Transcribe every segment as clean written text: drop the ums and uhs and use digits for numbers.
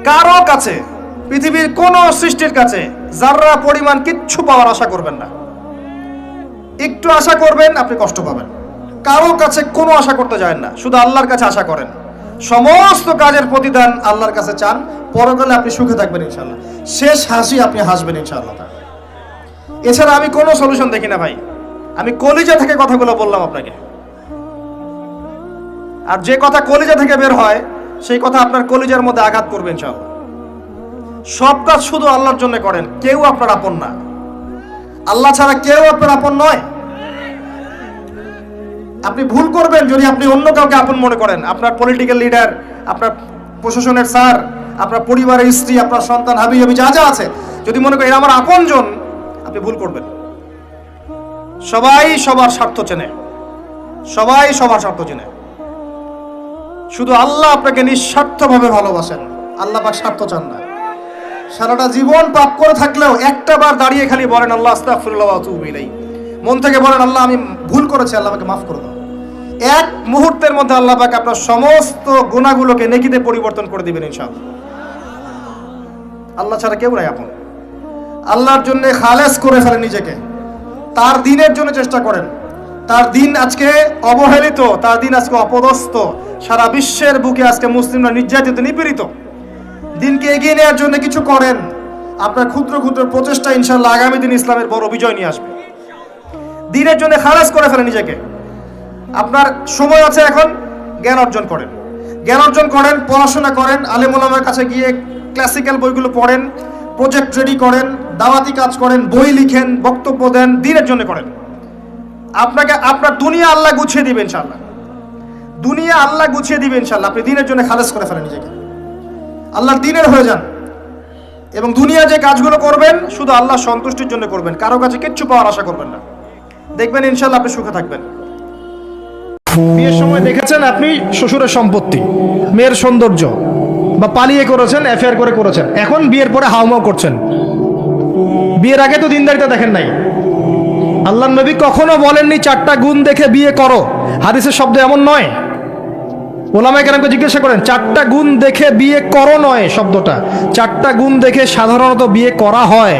কারো কাছে, পৃথিবীর কোন সৃষ্টির কাছে যাররা পরিমাণ কিচ্ছু পাওয়ার আশা করবেন না। একটু আশা করবেন, আপনি কষ্ট পাবেন। কারো কাছে কোনো আশা করতে যায় না, শুধু আল্লাহর কাছে আশা করেন। সমস্ত কাজের প্রতিদান আল্লাহর কাছে চান, পরকালে আপনি সুখে থাকবেন ইনশাআল্লাহ। শেষ হাসি আপনি হাসবেন ইনশাআল্লাহ। এছাড়া আমি কোনো সলিউশন দেখি না ভাই। আমি কলিজা থেকে কথাগুলো বললাম আপনাকে, আর যে কথা কলিজা থেকে বের হয় সেই কথা আপনার কলিজার মধ্যে আঘাত করবে ইনশাআল্লাহ। সব কাজ শুধু আল্লাহর জন্য করেন, কেউ আপনার আপন না। আল্লাহ ছাড়া কেউ আপনার আপন নয়। আপনি ভুল করবেন যদি আপনি অন্য কাউকে আপন মনে করেন। আপনার পলিটিক্যাল লিডার, আপনার প্রশাসনের স্যার, আপনার পরিবারের স্ত্রী, আপনার সন্তান, হাবি হাবি যা যা আছে, যদি মনে করেন আমার আপনজন, আপনি ভুল করবেন। সবাই সবার স্বার্থ চেনে, সবাই সবার স্বার্থ চেনে। শুধু আল্লাহ আপনাকে নিঃস্বার্থভাবে ভালোবাসেন। আল্লাহ পাক স্বার্থ চান না। সারাটা জীবন পাপ করে থাকলেও একটা বার দাঁড়িয়ে খালি বলেন আল্লাহ আস্তাগফিরুল্লাহ ওয়া আতুবু ইলাইহি। মন থেকে বলেন আল্লাহ আমি ভুল করেছি, আল্লাহ আমাকে মাফ করে দাও। এক মুহূর্তের মধ্যে আল্লাহ পাক আপনার সমস্ত গুনাহগুলোকে নেকিতে পরিবর্তন করে দিবেন ইনশাআল্লাহ। আল্লাহ ছাড়া কেউ নাই আপন। আল্লাহর জন্য খালেস করে ফেলেন নিজেকে, তার দিনের জন্য চেষ্টা করেন। তার দিন আজকে অবহেলিত, তার দিন আজকে অপদস্থ। সারা বিশ্বের বুকে আজকে মুসলিমরা নির্যাতিত, নিপীড়িত। দিনকে এগিয়ে নেওয়ার জন্য কিছু করেন। আপনার ক্ষুদ্র ক্ষুদ্র প্রচেষ্টা ইনশাআল্লাহ আগামী দিন ইসলামের বড় বিজয় নিয়ে আসবে। দিনের জন্য খালাস করে ফেলেন নিজেকে। আপনার সময় আছে এখন, জ্ঞান অর্জন করেন, জ্ঞান অর্জন করেন, পড়াশোনা করেন, আলেম ওলামার কাছে গিয়ে ক্লাসিক্যাল বইগুলো পড়েন, প্রজেক্ট রেডি করেন, দাওয়াতি কাজ করেন, বই লিখেন, বক্তব্য দেন, দিনের জন্য করেন। আপনাকে আপনার দুনিয়া আল্লাহ গুছিয়ে দিবে ইনশাআল্লাহ। দুনিয়া আল্লাহ গুছিয়ে দিবে ইনশাআল্লাহ। আপনি দিনের জন্য খালাস করে ফেলেন নিজেকে, আল্লাহর দিনের হয়ে যান। এবং দুনিয়া যে কাজগুলো করবেন শুধু আল্লাহ সন্তুষ্টির জন্য করবেন, কারো কাছে কিচ্ছু পাওয়ার আশা করবেন না। দেখবেন ইনশাআল্লাহ আপনি সুখে থাকবেন। বিয়ের সময় দেখেছেন আপনি শ্বশুরের সম্পত্তি, মেয়ের সৌন্দর্য, বা পালিয়ে করেছেন, অ্যাফেয়ার করে করেছেন, এখন বিয়ের পরে হাউমাউ করছেন। বিয়ের আগে তো দিনদারিতা দেখেন নাই। আল্লাহর নবী কখনো বলেননি 4টা গুণ দেখে বিয়ে করো। হাদিসের শব্দ এমন নয়। ওলামায়ে কেরামকে জিজ্ঞাসা করেন 4টা গুণ দেখে বিয়ে করো নয় শব্দটা। 4টা গুণ দেখে সাধারণত বিয়ে করা হয়।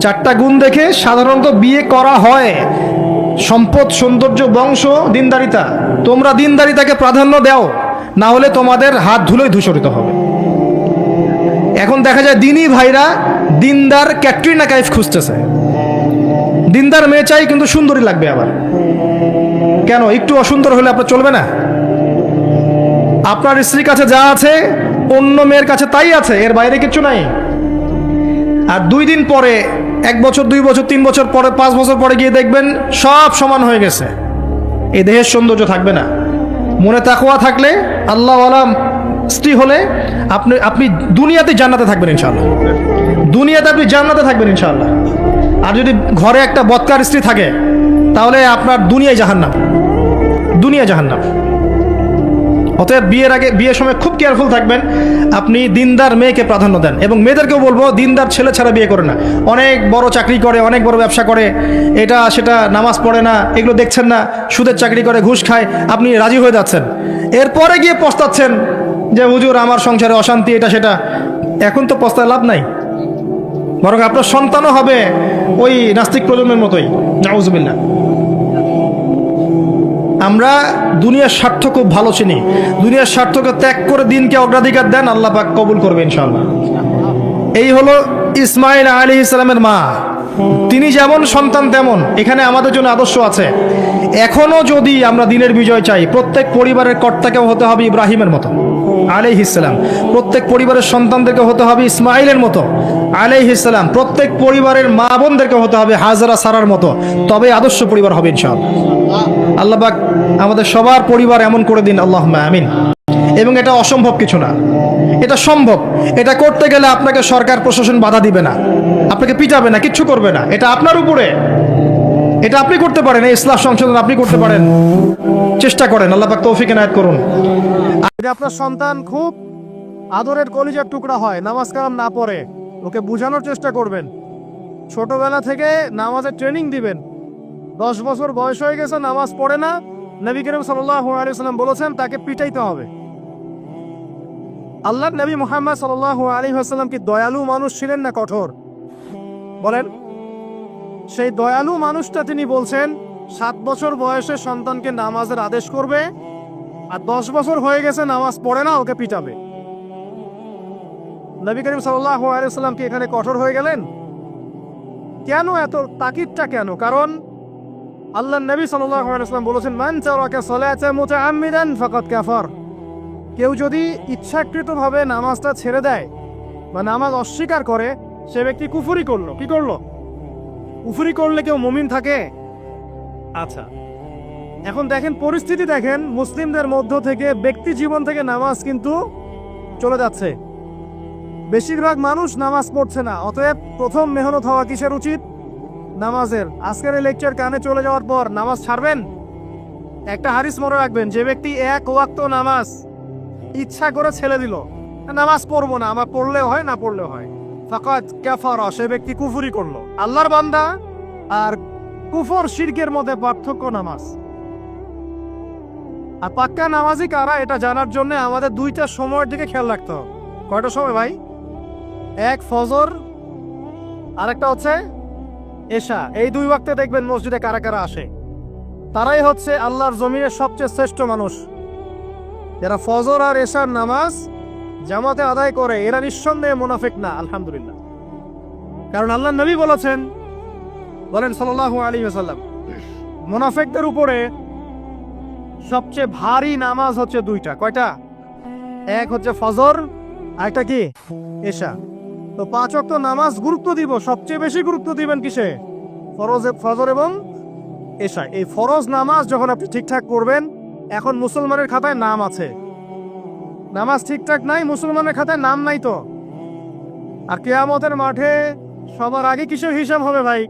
4টা গুণ দেখে সাধারণত বিয়ে করা হয়। সম্পদ, সৌন্দর্য, বংশ, দিনদারিতা। তোমরা দিনদারিতাকে প্রাধান্য দাও, না হলে তোমাদের হাত ধুলোয় ধূসরিত হবে। এখন দেখা যায় দিনই ভাইরা দিনদার ক্যাটরিনা কাইফ খুঁজতেছে। দিনদার মেয়ে চাই কিন্তু সুন্দরী লাগবে আবার। কেন? একটু অসুন্দর হলে আপনার চলবে না? আপনার স্ত্রীর কাছে যা আছে অন্য মেয়ের কাছে তাই আছে, এর বাইরে কিছু নাই। আর 2 দিন পরে, 1 বছর, 2 বছর, 3 বছর পরে, 5 বছর পরে গিয়ে দেখবেন সব সমান হয়ে গেছে। এই দেহের সৌন্দর্য থাকবে না। মনে তাকওয়া থাকলে, আল্লাহওয়ালা স্ত্রী হলে আপনি দুনিয়াতে জান্নাতে থাকবেন ইনশাআল্লাহ। দুনিয়াতে আপনি জান্নাতে থাকবেন ইনশাআল্লাহ। আর যদি ঘরে একটা বদকার স্ত্রী থাকে তাহলে আপনার দুনিয়ায় জাহান্নাম, দুনিয়া জাহান্নাম। অতএব বিয়ের আগে, বিয়ের সময় খুব কেয়ারফুল থাকবেন। আপনি দিনদার মেয়েকে প্রাধান্য দেন। এবং মেয়েদেরকেও বলবো দিনদার ছেলে ছাড়া বিয়ে করে না। অনেক বড় চাকরি করে, অনেক বড় ব্যবসা করে, এটা সেটা, নামাজ পড়ে না, এগুলো দেখছেন না, সুদের চাকরি করে, ঘুষ খায়, আপনি রাজি হয়ে যাচ্ছেন। এরপরে গিয়ে পস্তাচ্ছেন যে হুজুর আমার সংসারে অশান্তি, এটা সেটা। এখন তো পস্তায় লাভ নাই, বরং আপনার সন্তানও হবে ওই নাস্তিক প্রজন্মের মতোই। নাউজুবিল্লাহ। আমরা দুনিয়ার স্বার্থ খুব ভালো চিনি। দুনিয়ার স্বার্থকে ত্যাগ করে দিনকে অগ্রাধিকার দেন, আল্লাহ পাক কবুল করবে ইনশাআল্লাহ। এই হলো ইসমাইল আলাইহিস সালামের মা। তিনি যেমন সন্তান তেমন এখানে আমাদের জন্য আদর্শ আছে। এখনো যদি আমরা দিনের বিজয় চাই, প্রত্যেক পরিবারের কর্তাকেও হতে হবে ইব্রাহিমের মতো আলাইহিস সালাম। প্রত্যেক পরিবারের সন্তানদেরকে হতে হবে ইসমাইলের মতো আলাইহিস সালাম। প্রত্যেক পরিবারের মা বোনদেরকে হতে হবে হাজরা সারার মতো। তবে আদর্শ পরিবার হবে ইনশাআল্লাহ। আল্লাহ পাক আমাদের সবার পরিবার এমন করে দিন, আল্লাহুম্মা আমিন। এবং এটা অসম্ভব কিছু না, এটা সম্ভব। এটা করতে গেলে আপনাকে সরকার প্রশাসন বাধা দিবে না, আপনাকে পিটাবে না, কিচ্ছু করবে না। এটা আপনার উপরে, এটা আপনি করতে পারেন। এই ইসলাম সংশোধন আপনি করতে পারেন, চেষ্টা করেন। আল্লাহ পাক তৌফিক এনায়েত করুন। যদি আপনার সন্তান খুব আদরের কলিজার টুকরা হয়, নামাজ কালাম না পড়ে, ওকে বোঝানোর চেষ্টা করবেন। ছোটবেলা থেকে নামাজের ট্রেনিং দিবেন। 10 বছর বয়স হয়ে গেছে, নামাজ পড়ে না, নবী করিম সাল্লাল্লাহু আলাইহি ওয়াসাল্লাম বলেছেন তাকে পিটাইতে হবে। আল্লাহর নবী মুহাম্মদ সাল্লাল্লাহু আলাইহি ওয়াসাল্লাম কি দয়ালু মানুষ ছিলেন না কঠোর? বলেন। সেই দয়ালু মানুষটা তিনি বলছেন 7 বছর বয়সে সন্তানকে নামাজের আদেশ করবে, আর 10 বছর হয়ে গেছে নামাজ পড়ে না, ওকে পিটাবে। নবী করিম সাল্লাল্লাহু আলাইহি ওয়াসাল্লাম কি এখানে কঠোর হয়ে গেলেন? কেন এত তাকিদটা কেন? কারণ আল্লাহর নবী সাল্লাল্লাহু আলাইহি ওয়াসাল্লাম বলেছেন, মান তারাকা সালাতা মুতাআম্মিদান ফাকাদ কাফার। কেউ যদি ইচ্ছাকৃতভাবে নামাজটা ছেড়ে দেয় বা নামাজ অস্বীকার করে, সে ব্যক্তি কুফরি করলো। কি করলো? কুফরি করলে কেউ মুমিন থাকে? আচ্ছা, এখন দেখেন পরিস্থিতি, দেখেন মুসলিমদের মধ্য থেকে ব্যক্তি জীবন থেকে নামাজ কিন্তু চলে যাচ্ছে। বেশিরভাগ মানুষ নামাজ পড়ছে না। অতএব প্রথম মেহনত হওয়া কিসের উচিত? নামাজের। আজকের এই লেকচার কানে চলে যাওয়ার পর নামাজ ছাড়বেন? একটা হাদিস মনে রাখবেন, যে ব্যক্তি এক ওয়াক্ত নামাজ ইচ্ছা করে ছেড়ে দিল, নামাজ পড়বো না, আমার পড়লেও হয় না পড়লেও হয়, ফাকাদ কাফারা, সে ব্যক্তি কুফরি করলো। আল্লাহর বান্দা আর কুফর শিরকের মধ্যে পার্থক্য নামাজ। আর পাক্কা নামাজি কারা এটা জানার জন্য আমাদের দুইটা সময়ের দিকে খেয়াল রাখতে হবে। কয়টা সময় ভাই? এক ফজর, আরেকটা হচ্ছে এশা। এই 2 ওয়াক্তে দেখবেন মসজিদে কারা কারা আসে। তারাই হচ্ছে আল্লাহর জমিনের সবচেয়ে শ্রেষ্ঠ মানুষ। যারা ফজর আর এশার নামাজ জামাতে আদায় করে, এরা নিঃসন্দেহে মুনাফিক না, আলহামদুলিল্লাহ। কারণ আল্লাহ নবী বলেছেন, বলেন সাল্লাল্লাহু আলাইহি ওয়াসাল্লাম, মুনাফিকদের উপরে সবচেয়ে ভারী নামাজ হচ্ছে 2টা। কয়টা? এক হচ্ছে ফজর, আরেকটা কি? এশা। তো 5 ওয়াক্ত নামাজ গুরুত্ব দিব, সবচেয়ে বেশি গুরুত্ব দিবেন কিসে? ফজর এবং এশা। এই ফরজ নামাজ যখন আপনি ঠিকঠাক করবেন, এখন মুসলমানের খাতায় নাম আছে। নামাজ ঠিকঠাক নাই, মুসলমানের খাতায় নাম নাই তো। আর কিয়ামতের মাঠে সবার আগে কিসের হিসাব হবে ভাই?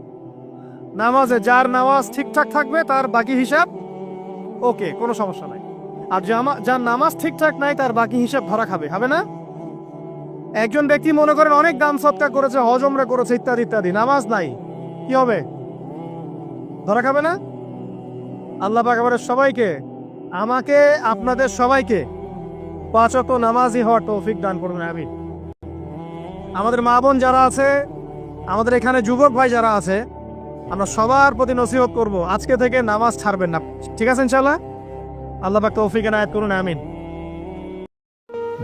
নামাজে। যার নামাজ ঠিকঠাক থাকবে তার বাকি হিসাব ওকে, কোনো সমস্যা নাই। আর যার নামাজ ঠিকঠাক নাই তার বাকি হিসাব ধরা খাবে, হবে না? একজন ব্যক্তি মনে করেন অনেক দান সৎকার করেছে, হজ উমরা করেছে, ইত্যাদি ইত্যাদি, নামাজ নাই, কি হবে? ধরা খাবে না? আল্লাহ পাক আমাদের সবাইকে, আমাকে, আপনাদের সবাইকে 5 ওয়াক্ত নামাজি হওয়ার তৌফিক দান করবেন, আমিন। আমাদের মা বোন যারা আছে, আমাদের এখানে যুবক ভাই যারা আছে, আমরা সবার প্রতি নসিহত করব, আজকে থেকে নামাজ ছাড়বেন না। ঠিক আছে ইনশাআল্লাহ? আল্লাহ পাক তৌফিক এনায়েত করুন, আমিন।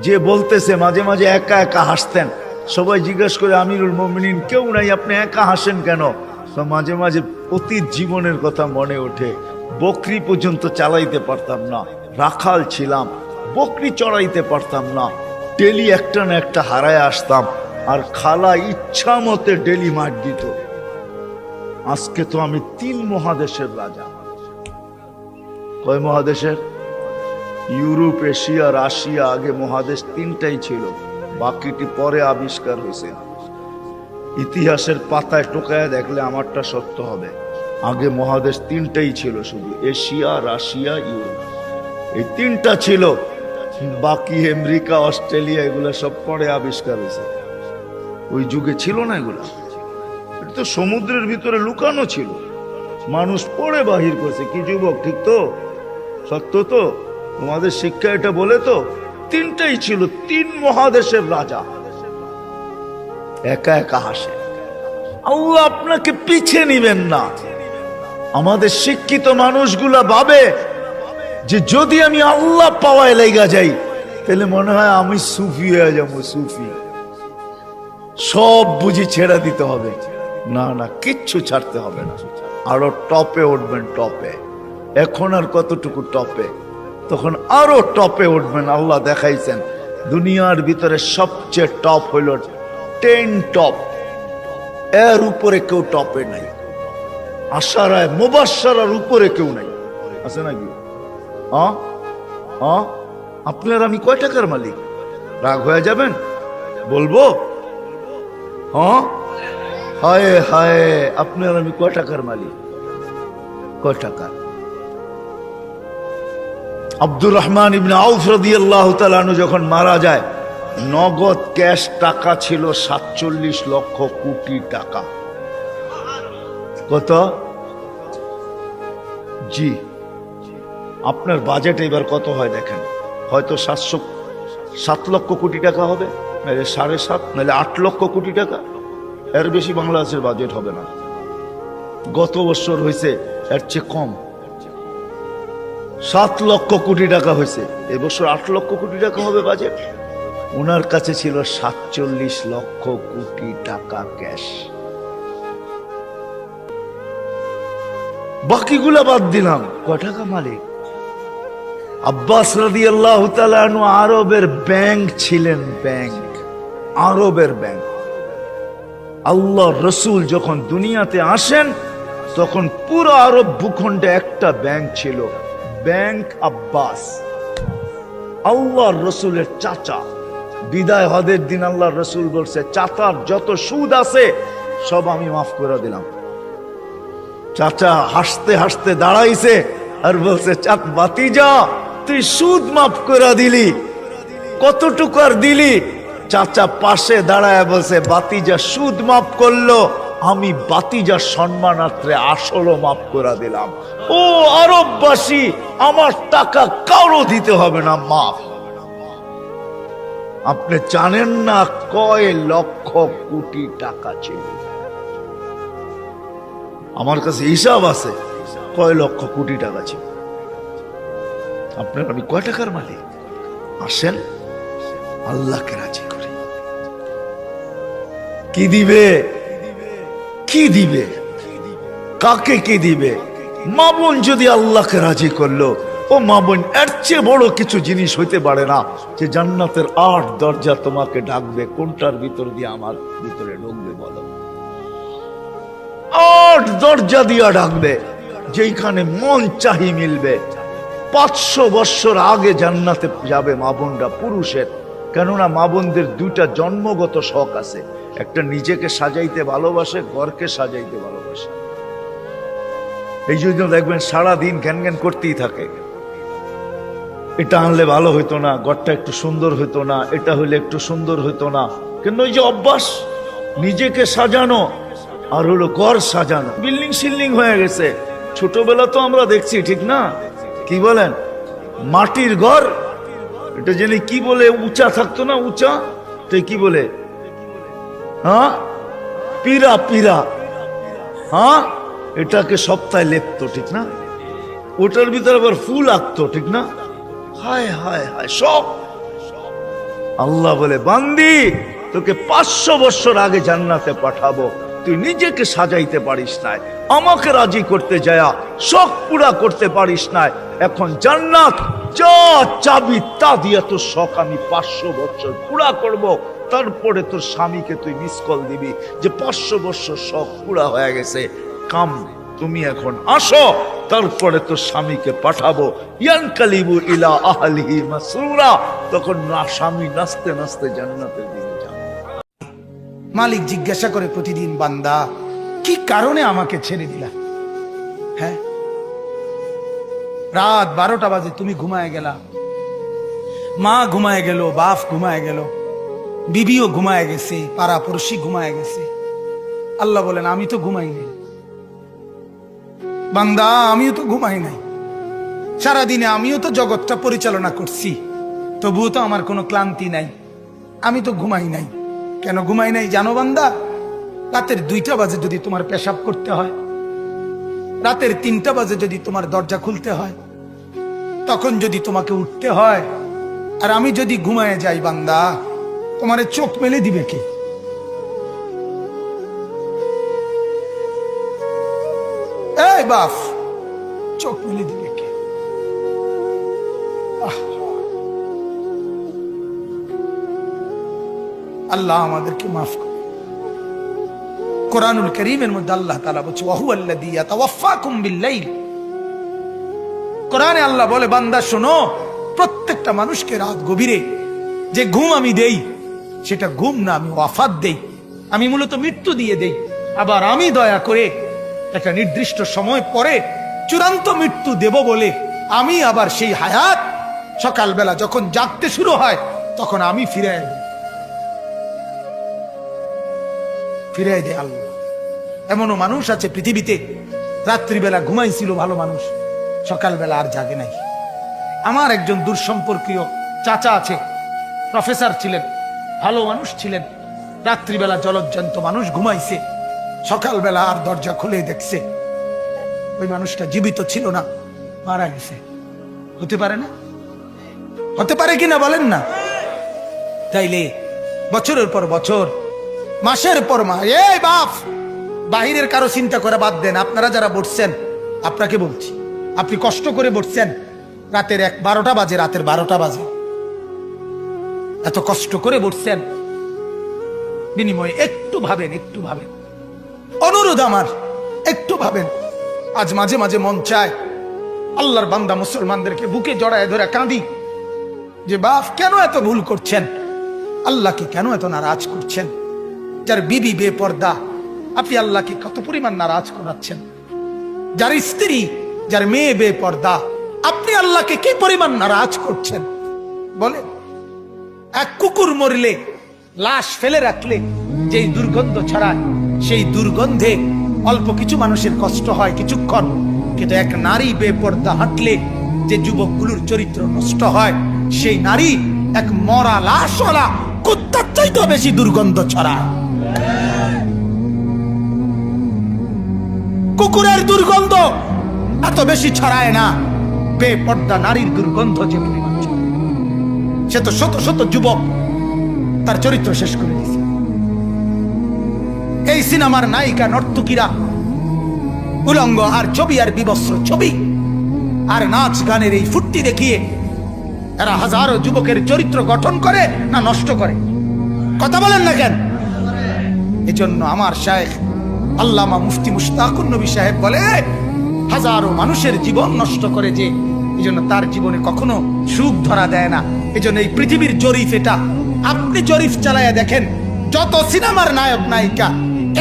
যে বলতেছে মাঝে মাঝে একা একা হাসতেন, সবাই জিজ্ঞেস করে আমিরুল মুমিনিন কেউ নাই, আপনি একা হাসেন কেন? তো মাঝে মাঝে অতীত জীবনের কথা মনে ওঠে। বকরি পর্যন্ত চালাইতে পারতাম না, রাখাল ছিলাম, বকরি চড়াইতে পারতাম না, ডেলি একটা না একটা হারায় আসতাম, আর খালা ইচ্ছা মতে ডেলি মার দিত। আজকে তো আমি 3 মহাদেশের রাজা। কয় মহাদেশের? Europe, Asia, Russia. আগে মহাদেশ 3টাই ছিল, বাকিটি পরে আবিষ্কার হয়েছে। ইতিহাসের পাতায় টোকায় দেখলে আমারটা সত্য হবে। আগে মহাদেশ 3টাই ছিল, শুধু এশিয়া, রাশিয়া, ইউরোপ, এই 3টা ছিল। বাকি আমেরিকা, অস্ট্রেলিয়া এগুলা সব পরে আবিষ্কার হয়েছে। ওই যুগে ছিল না এগুলা। এটা তো সমুদ্রের ভিতরে লুকানো ছিল, মানুষ পড়ে বাহির করছে। কি যুবক, ঠিক তো? সত্য তো? তোমাদের শিক্ষা এটা বলে তো? 3টাই ছিল, 3 মহাদেশের রাজা। একা একা হাসে। আল্লাহ আপনাকে পিছে নিবেন না। আমাদের শিক্ষিত মানুষগুলা ভাবে যে যদি আমি আল্লাহ পাওয়ায় লেগা যাই, তাহলে মনে হয় আমি সুফি হয়ে যাবো। সুফি সব বুঝি ছেড়ে দিতে হবে। না না, কিচ্ছু ছাড়তে হবে না, আরো টপে উঠবেন। টপে এখন আর কতটুকু টপে, তখন আরো টপে উঠবেন। আল্লাহ দেখাইছেন দুনিয়ার ভিতরে সবচেয়ে টপ হইল 10 টপ, এর উপরে কেউ টপে নাই। আশারায় মুবাশশারার উপরে কেউ নাই, আছে নাকি? আপনার আমি কয় টাকার মালিক? রাগ হয়ে যাবেন? বলবো? হায় হায়, আপনার আমি কয় টাকার মালিক? কয় টাকা? আব্দুর রহমান ইবনে আউফ রাদিয়াল্লাহু তাআলা আনহু যখন মারা যায়, নগদ ক্যাশ টাকা ছিল 47 লক্ষ কোটি টাকা। কত? জি, আপনার বাজেট এবার কত হয় দেখেন। হয়তো 7 লক্ষ কোটি টাকা হবে, নাহলে 7.5, নাহলে 8 লক্ষ কোটি টাকা। এর বেশি বাংলাদেশের বাজেট হবে না। গত বছর হয়েছে এর চেয়ে কম, 7 লক্ষ কোটি টাকা হয়েছে। এবছর 8 লক্ষ কোটি টাকা হবে বাজেট। ওনার কাছে ছিল 47 লক্ষ কোটি টাকা ক্যাশ। বাকিগুলা বাদ দিলাম, কয় টাকা মালিক? আব্বাস রাদিয়াল্লাহু তাআলা আনহু আরবের ব্যাংক ছিলেন, ব্যাংক, আরবের ব্যাংক। আল্লাহ রসুল যখন দুনিয়াতে আসেন তখন পুরো আরব ভূখণ্ডে একটা ব্যাংক ছিল, ব্যাংক আব্বাস। আল্লাহ রসুলের চাচা বিদায় হজের দিন আল্লাহ রসুল বলছে, চাচার যত সুদ আছে সব আমি মাফ করে দিলাম। চাচা হাসতে হাসতে দাঁড়াইছে আর বলছে, ভাতিজা তুই সুদ মাফ করে দিলি, কতটুকু আর দিলি? চাচা পাশে দাঁড়ায় বলছে, ভাতিজা সুদ মাফ করলো, আমি ভাতিজার সম্মানার্থে আসলও মাফ করে দিলাম। ও আরববাসী, আমার টাকা কারো দিতে হবে না, মাফ। আপনি জানেন না কয় লক্ষ কোটি টাকা ছিল? আমার কাছে হিসাব আছে কয় লক্ষ কোটি টাকা ছিল। আপনার আমি কয় টাকার মালিক? আসেন আল্লাহকে রাজি করি। কি দিবে? কি দিবে? কাকে কি দিবে? মা বোন যদি আল্লাহকে রাজি করলো, ও মা বোন, এর চেয়ে বড় কিছু জিনিস হইতে পারে না যে জান্নাতের 8 দরজা তোমাকে ডাকবে। কোনটার ভিতর দিয়ে আমার ভিতরে ঢুকবে বলো? 8 দরজা দিয়া ডাকবে, যেখানে মন চাহি মিলবে। 500 বছর আগে জান্নাতে যাবে মা বোনরা, পুরুষের। কেননা মা বোনদের 2টা জন্মগত শখ আছে, একটা নিজেকে সাজাইতে ভালোবাসে, ঘরকে সাজাইতে ভালোবাসে। এই জন্য দেখবেন সারাদিন জ্ঞান জ্ঞান করতেই থাকে, এটা আনলে ভালো হইতো না, ঘরটা একটু সুন্দর হইতো না, এটা হইলে একটু সুন্দর হইতো না। কিন্তু ওই যে অভ্যাস নিজেকে সাজানো আর হলো ঘর সাজানো, বিল্ডিং সিল্ডিং হয়ে গেছে। ছোটবেলা তো আমরা দেখছি, ঠিক না? কি বলেন? মাটির ঘর, এটা জেনে কি বলে, উঁচা থাকতো না, উঁচা, তো কি বলে? হ্যাঁ, পিরা, পিরা। হ্যাঁ, এটাকে সপ্তাহে লেপতো, ঠিক না? ওটার ভিতরে আবার ফুল আঁকতো, ঠিক না? হায় হায় হায়, সব। আল্লাহ বলে, বান্দি তোকে 500 বছর আগে জান্নাতে পাঠাবো, তুই নিজেকে সাজাইতে পারিস নাই, আমাকে রাজি করতে যায়া শখ পুরা করতে পারিস নাই। এখন জান্নাত যা চাবি তা দিয়ে তোর শখ আমি 500 বছর পুরা করব। তারপরে তোর স্বামীকে তুই মিস কল দিবি যে 500 বছর শখ পুরা হয়ে গেছে, কাম তুমি এখন আসো। তারপরে তোর স্বামীকে পাঠাবো, ইয়ানকালিবু ইলা আহলিহি মাসরুরা। তখন না স্বামী নাচতে নাচতে জান্নাতের দিকে যাবে। মালিক জিজ্ঞাসা করে প্রতিদিন, বান্দা কি কারণে আমাকে ছেড়ে দিলা? হ্যাঁ, রাত 12টা বাজে তুমি ঘুমায় গেলা, মা ঘুমায় গেল, বাপ ঘুমায় গেল, বিবিও ঘুমায় গেছে, পাড়া পড়শি ঘুমায় গেছে। আল্লাহ বলেন, আমি তো ঘুমাই নাই বান্দা, আমিও তো ঘুমাই নাই। সারাদিনে আমিও তো জগৎটা পরিচালনা করছি, তবুও তো আমার কোনো ক্লান্তি নাই, আমি তো ঘুমাই নাই। কেন ঘুমাই নাই জানো বান্দা? রাতের 2টা বাজে যদি তোমার পেশাব করতে হয়, রাতের 3টা বাজে যদি তোমার দরজা খুলতে হয়, তখন যদি তোমাকে উঠতে হয়, আর আমি যদি ঘুমায় যাই বান্দা, তোমারে চোখ মেলে দিবে কে? এই বাপ, চোখ মেলে দিবে কে? আল্লাহ আমাদেরকে মাফ করে। কোরআনুল কারীমের মধ্যে আল্লাহ তাআলা বলছে, ওয়া হুয়াল্লাযী ইয়াতাওয়াফফাকুম বিল-লাইল। কোরআনে আল্লাহ বলে, বান্দা শোনো, প্রত্যেকটা মানুষকে রাত গভীরে যে ঘুম আমি দেই, সেটা ঘুম না, আমি ওয়াফাত দেই, আমি মূলত মৃত্যু দিয়ে দেই। আবার আমি দয়া করে একটা নির্দিষ্ট সময় পরে চূড়ান্ত মৃত্যু দেব বলে আমি আবার সেই হায়াত সকালবেলা যখন জাগতে শুরু হয় তখন আমি ফিরে দেয় আল্লাহ। এমনও মানুষ আছে পৃথিবীতে, রাত্রিবেলা ঘুমাইছিল ভালো মানুষ, সকালবেলা আর জাগে নাই। আমার একজন দূরসম্পর্কীয় চাচা আছে, প্রফেসর ছিলেন, ভালো মানুষ ছিলেন। রাত্রিবেলা জলজ্জান্ত মানুষ ঘুমাইছে, সকালবেলা আর দরজা খুলে দেখছে ওই মানুষটা জীবিত ছিল না, মারা গেছে। হতে পারে না? হতে পারে কিনা বলেন না? তাইলে বছরের পর বছর, মাসের পর মাস, এই বাপ, বাহিরের কারো চিন্তা করে বাদ দেন। আপনারা যারা বসছেন, আপনাকে বলছি, আপনি কষ্ট করে বসছেন, রাতের 12টা বাজে, রাতের 12টা বাজে, এত কষ্ট করে বসছেন, বিনিময়ে একটু ভাবেন, একটু ভাবেন, অনুরোধ আমার, একটু ভাবেন। আজ মাঝে মাঝে মন চায় আল্লাহর বান্দা মুসলমানদেরকে বুকে জড়ায় ধরে কাঁদি যে বাপ কেন এত ভুল করছেন, আল্লাহকে কেন এত নারাজ করছেন? যার বিবি বেপর্দা, আপনি আল্লাহকে কত পরিমাণ নারাজ করাচ্ছেন। যার স্ত্রী, যার মেয়ে বেপর্দা, আপনি আল্লাহকে কি পরিমাণ নারাজ করছেন বলেন? এক কুকুর মরলে, লাশ ফেলে রাখলে যেই দুর্গন্ধ ছড়ায়, সেই দুর্গন্ধে অল্প কিছু মানুষের কষ্ট হয় কিছুক্ষণ, কিন্তু এক নারী বেপর্দা হাঁটলে যে যুবকগুলোর চরিত্র নষ্ট হয়, সেই নারী এক মরা লাশওয়ালা কুত্তার চাইতে বেশি দুর্গন্ধ ছড়ায়। কুকুরের দুর্গন্ধ এত বেশি ছড়ায় না, বেপর্দা নারীর দুর্গন্ধ যে পরিমাণ ছড়ায়। সে তো শত শত যুবক তার চরিত্র শেষ করে দিয়েছে। এই সিনেমার নায়িকা নর্তকীরা উলঙ্গ আর ছবি আর বিবস্ত্র ছবি আর নাচ গানের এই ফুর্তি দেখিয়ে এরা হাজারো যুবকের চরিত্র গঠন করে না নষ্ট করে? কথা বলেন না কেন? এজন্য আমার শায়েখ আল্লামা মুফতি মুশতাকুর নবী সাহেব বলে, হাজারো মানুষের জীবন নষ্ট করে যে, এজন্য তার জীবনে কখনো সুখ ধরা দেয় না। এজন্য এই পৃথিবীর জরিফ এটা, আপনি জরিফ চালায়া দেখেন, যত সিনেমার নায়ক নায়িকা,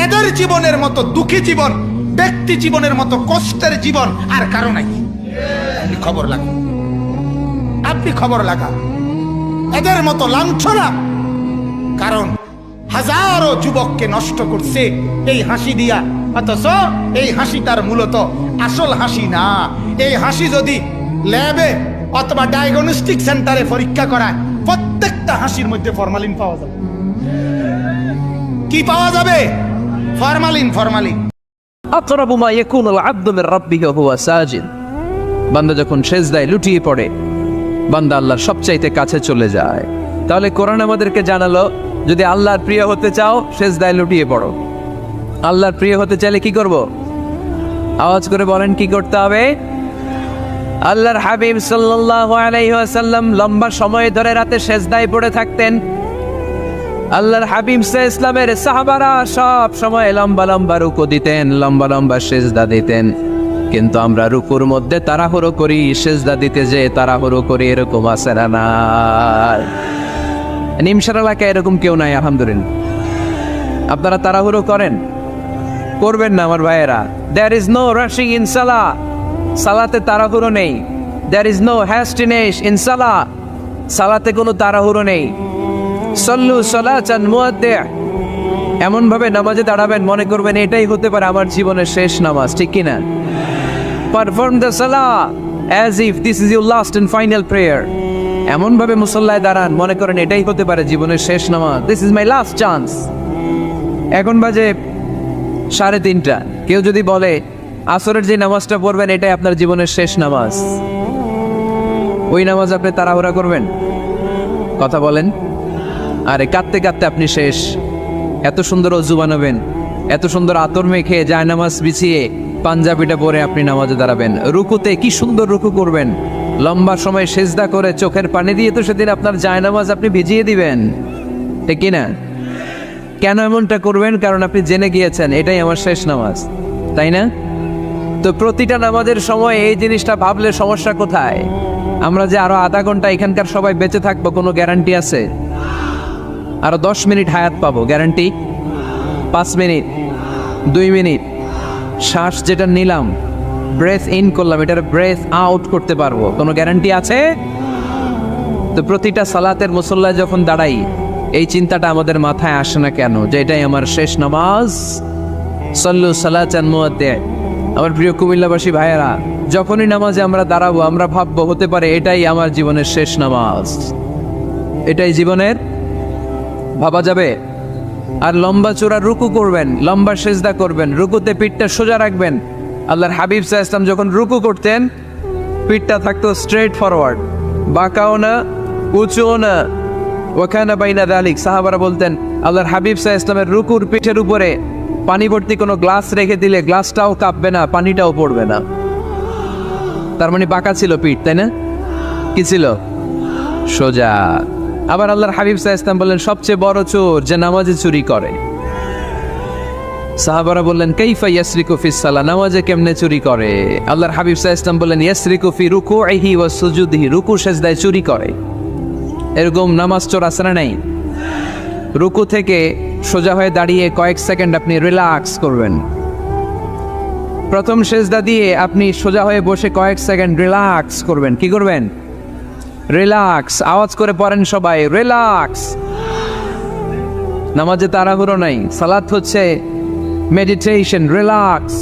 এদের জীবনের মতো দুঃখী জীবন, ব্যক্তি জীবনের মতো কষ্টের জীবন আর কারো নাই। আপনি খবর লাগান, আপনি খবর লাগান, এদের মতো লাঞ্ছনা। কারণ হাজারো যুবককে নষ্ট করছে এই হাসি দিয়া, অথচ এই হাসি তার মূলত আসল হাসি না। এই হাসি যদি ল্যাবে অথবা ডায়াগনস্টিক সেন্টারে পরীক্ষা করায়, প্রত্যেকটা হাসির মধ্যে ফরমালিন পাওয়া যাবে। কি পাওয়া যাবে? Formalin, formalin. আকরাবু মা ইয়াকুনুল আবদু মির রাব্বিহি ওয়া হুয়া সাজিদ। বান্দা যখন সেজদায় লুটিয়ে পড়ে, বান্দা আল্লাহর সবচাইতে কাছে চলে যায়। তাহলে কোরআন আমাদেরকে জানালো, যদি আল্লাহর প্রিয় হতে চাও সেজদায় লুটিয়ে পড়ো। আল্লাহর প্রিয় হতে চাইলে কি করব? আওয়াজ করে বলেন কি করতে হবে? আল্লাহর হাবিব সাল্লাল্লাহু আলাইহি ওয়াসাল্লাম লম্বা সময় ধরে রাতে সেজদায় পড়ে থাকতেন। আল্লাহর হাবিব সাল্লাল্লাহু আলাইহি ওয়াসাল্লামের সাহাবারা সব সময় লম্বা লম্বা রুকু দিতেন, লম্বা লম্বা সেজদা দিতেন। কিন্তু আমরা রুকুর মধ্যে তাড়াহুড়ো করি, সেজদা দিতে যে তাড়াহুড়ো করি, এরকম আছে না? নিমসার এলাকায় এরকম কেউ নাই আলহামদুলিল্লাহ। আপনারা তাড়াহুড়ো করেন? করবেন না আমার ভাইয়েরা। There is no rushing in salah. সালাতে তাড়াহুড়ো নেই। There is no hastiness in salah. সালাতে কোনো তাড়াহুড়ো নেই। সল্লু সালাতান মুআদ্দি'। এমন ভাবে নামাজে দাঁড়াবেন মনে করবেন এটাই হতে পারে আমার জীবনের শেষ নামাজ, ঠিক কি না? Perform the salah as if this is your last and final prayer. এমন ভাবে মুসল্লায় দাঁড়ান মনে করেন এটাই হতে পারে জীবনের শেষ নামাজ। This is my last chance. এখন বাজে 3:30। কেউ যদি বলে আসরের যে নামাজটা পড়বেন এটাই আপনার জীবনের শেষ নামাজ, ওই নামাজ আপনি তাড়াহুড়া করবেন? কথা বলেন। আরে কাঁদতে কাঁদতে আপনি শেষ। এত সুন্দর অজু বানাবেন, এত সুন্দর আতর মেখে জায়নামাজ বিছিয়ে পাঞ্জাবিটা পরে আপনি নামাজে দাঁড়াবেন। রুকুতে কি সুন্দর রুকু করবেন, লম্বা সময় সেজদা করে চোখের পানি দিয়ে তো সেদিন আপনার জায়নামাজ আপনি ভিজিয়ে দিবেন, ঠিক কি না? কেন এমনটা করবেন? কারণ আপনি জেনে গিয়েছেন এটাই আমার শেষ নামাজ, তাই না? তো প্রতিটা নামাজের সময় এই জিনিসটা ভাবলে সমস্যা কোথায়? আমরা যে আরো আধা ঘন্টা এখানকার সবাই বেঁচে থাকবো কোনো গ্যারান্টি আছে? আরো 10 মিনিট হায়াত পাবো, গ্যারান্টি? 5 মিনিট, 2 মিনিট শ্বাস যেটা নিলাম, ব্রেথ ইন করলাম, এটার ব্রেথ আউট করতে পারবো, কোনো গ্যারান্টি আছে? তো প্রতিটা সালাতের মুসল্লায় যখন দাঁড়াই এই চিন্তাটা আমাদের মাথায় আসে না কেন যে এটাই আমার শেষ নামাজ? সল্লু সালাতান মুআদ্দি'। আমার প্রিয় কুমিল্লাবাসী ভাইয়েরা, যখনই নামাজে আমরা দাঁড়াবো আমরা ভাববো হতে পারে এটাই আমার জীবনের শেষ নামাজ। এটাই জীবনের ভাবা যাবে? আর লম্বা চূড়া রুকু করবেন, লম্বা সেজদা করবেন, রুকুতে পিঠটা সোজা রাখবেন। আল্লাহর হাবিব সাল্লাল্লাহু আলাইহি ওয়াসাল্লাম যখন রুকু করতেন পিঠটা থাকতো স্ট্রেট ফরওয়ার্ড, বাঁকাও না উঁচুও না, ওয়াকানা বাইনা যালিক। সাহাবারা বলতেন আল্লাহর হাবিব সাল্লাল্লাহু আলাইহি ওয়াসাল্লামের রুকুর পিঠের উপরে পানি ভর্তি কোনো গ্লাস রেখে দিলে গ্লাসটাও কাঁপবে না, পানিটাও পড়বে না। তার মানে বাঁকা ছিল পিঠ, তাই না? কি ছিল? সোজা। আবার আল্লাহর হাবিব সাল্লাল্লাহু আলাইহি ওয়াসাল্লাম বললেন সবচেয়ে বড় চোর যে নামাজে চুরি করে। সাহাবারা বললেন কাইফা ইয়াসরিকু ফিস সালাহ, নামাজে কেমনে চুরি করে? আল্লাহর হাবিব সাল্লাল্লাহু আলাইহি ওয়াসাল্লাম বললেন ইয়াসরিকু ফি রুকুইহি ওয়া সুজুদিহি, রুকু সেজদায় চুরি করে। এরকম নামাজ চোর আছে না নাই? রুকু থেকে সোজা হয়ে দাঁড়িয়ে কয়েক সেকেন্ড আপনি রিল্যাক্স করবেন। প্রথম সেজদা দিয়ে আপনি সোজা হয়ে বসে কয়েক সেকেন্ড রিল্যাক্স করবেন। কি করবেন? রিল্যাক্স। আওয়াজ করে পড়েন সবাই, রিল্যাক্স। নামাজে তাড়াহুড়ো নাই, সালাত হচ্ছে মেডিটেশন, রিল্যাক্স।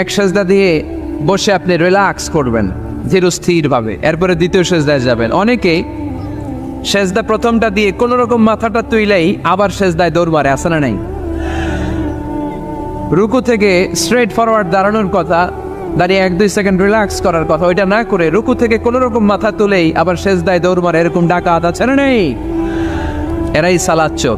এক সেজদা দিয়ে বসে আপনি রিল্যাক্স করবেন ধীরস্থির ভাবে, এরপরে দ্বিতীয় সেজদায় যাবেন। অনেকে সেজদা প্রথমটা দিয়ে কোনো রকম মাথাটা তুইলেই আবার সেজদায় দৌড় মারে, আছে না নাই? রুকু থেকে স্ট্রেট ফরওয়ার্ড দাঁড়ানোর কথা, দাঁড়িয়ে 1-2 সেকেন্ড রিল্যাক্স করার কথা, ওইটা না করে রুকু থেকে কোনো রকম মাথা তুলেই আবার সেজদায় দৌড় মারে, এরকম ডাকাত আছে না নেই? এরাই সালাত চোর।